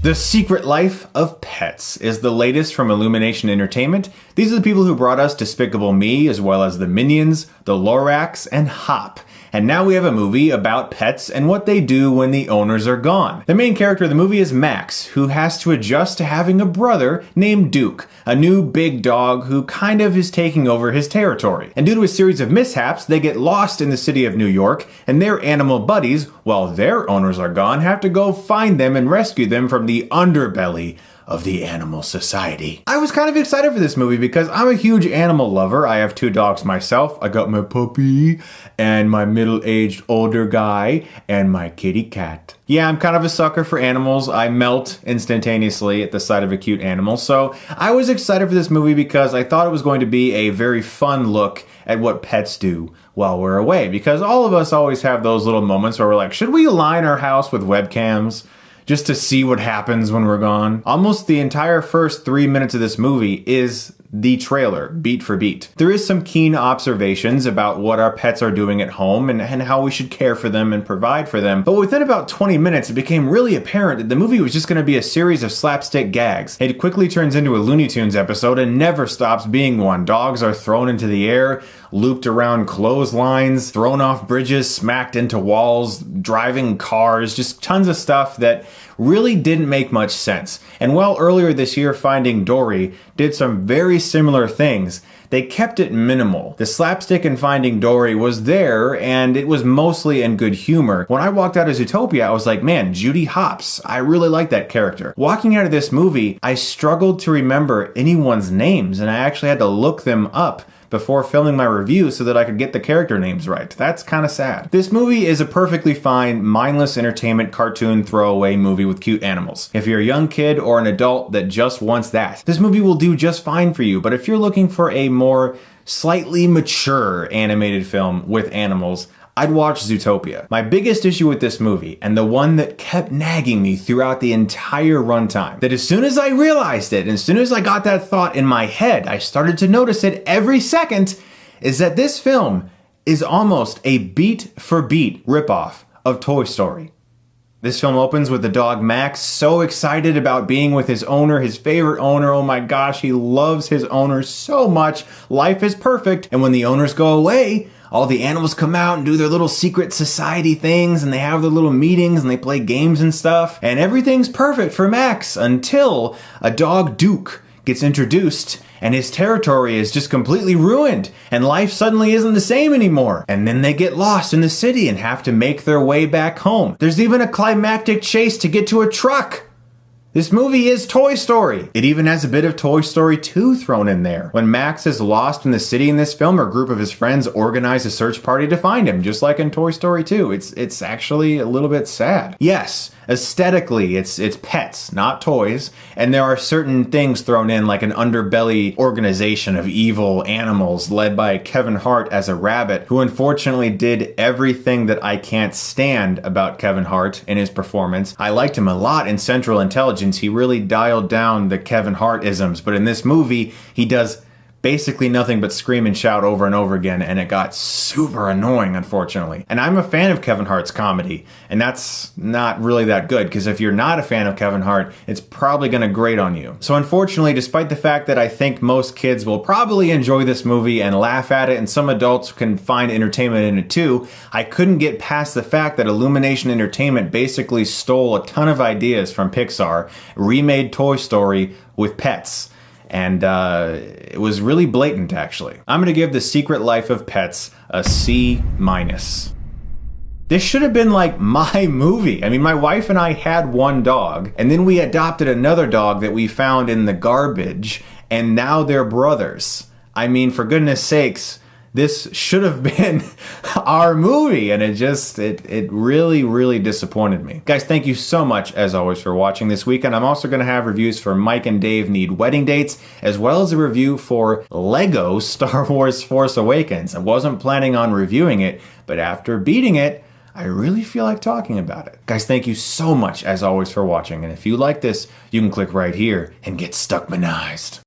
The Secret Life of Pets is the latest from Illumination Entertainment. These are the people who brought us Despicable Me, as well as the Minions, the Lorax, and Hop. And now we have a movie about pets and what they do when the owners are gone. The main character of the movie is Max, who has to adjust to having a brother named Duke, a new big dog who kind of is taking over his territory. And due to a series of mishaps, they get lost in the city of New York, and their animal buddies, while their owners are gone, have to go find them and rescue them from the underbelly of the animal society. I was kind of excited for this movie because I'm a huge animal lover. I have 2 dogs myself. I got my puppy and my middle-aged older guy and my kitty cat. Yeah, I'm kind of a sucker for animals. I melt instantaneously at the sight of a cute animal. So I was excited for this movie because I thought it was going to be a very fun look at what pets do while we're away. Because all of us always have those little moments where we're like, should we line our house with webcams just to see what happens when we're gone? Almost the entire first 3 minutes of this movie is the trailer, beat for beat. There is some keen observations about what our pets are doing at home and how we should care for them and provide for them. But within about 20 minutes, it became really apparent that the movie was just going to be a series of slapstick gags. It quickly turns into a Looney Tunes episode and never stops being one. Dogs are thrown into the air, looped around clotheslines, thrown off bridges, smacked into walls, driving cars, just tons of stuff that really didn't make much sense. And while earlier this year Finding Dory did some very similar things, they kept it minimal. The slapstick in Finding Dory was there, and it was mostly in good humor. When I walked out of Zootopia, I was like, man, Judy Hopps, I really like that character. Walking out of this movie, I struggled to remember anyone's names, and I actually had to look them up before filming my review so that I could get the character names right. That's kind of sad. This movie is a perfectly fine, mindless entertainment cartoon throwaway movie with cute animals. If you're a young kid or an adult that just wants that, this movie will do just fine for you. But if you're looking for a more slightly mature animated film with animals, I'd watch Zootopia. My biggest issue with this movie, and the one that kept nagging me throughout the entire runtime, that as soon as I realized it, and as soon as I got that thought in my head, I started to notice it every second, is that this film is almost a beat-for-beat ripoff of Toy Story. This film opens with the dog Max so excited about being with his owner, his favorite owner. Oh my gosh, he loves his owner so much. Life is perfect. And when the owners go away, all the animals come out and do their little secret society things, and they have their little meetings and they play games and stuff. And everything's perfect for Max until a dog Duke gets introduced and his territory is just completely ruined and life suddenly isn't the same anymore. And then they get lost in the city and have to make their way back home. There's even a climactic chase to get to a truck. This movie is Toy Story. It even has a bit of Toy Story 2 thrown in there. When Max is lost in the city in this film, a group of his friends organize a search party to find him, just like in Toy Story 2. It's actually a little bit sad. Yes, aesthetically, it's pets, not toys, and there are certain things thrown in, like an underbelly organization of evil animals led by Kevin Hart as a rabbit, who unfortunately did everything that I can't stand about Kevin Hart in his performance. I liked him a lot in Central Intelligence. He really dialed down the Kevin Hart-isms, but in this movie, he does basically nothing but scream and shout over and over again, and it got super annoying, unfortunately. And I'm a fan of Kevin Hart's comedy, and that's not really that good, because if you're not a fan of Kevin Hart, it's probably going to grate on you. So unfortunately, despite the fact that I think most kids will probably enjoy this movie and laugh at it, and some adults can find entertainment in it too, I couldn't get past the fact that Illumination Entertainment basically stole a ton of ideas from Pixar, remade Toy Story with pets. And it was really blatant, actually. I'm going to give The Secret Life of Pets a C-. This should have been like my movie. I mean, my wife and I had one dog, and then we adopted another dog that we found in the garbage, and now they're brothers. I mean, for goodness sakes, this should have been our movie, and it really, really disappointed me. Guys, thank you so much, as always, for watching this weekend. I'm also going to have reviews for Mike and Dave Need Wedding Dates, as well as a review for Lego Star Wars Force Awakens. I wasn't planning on reviewing it, but after beating it, I really feel like talking about it. Guys, thank you so much, as always, for watching, and if you like this, you can click right here and get Stuckmannized.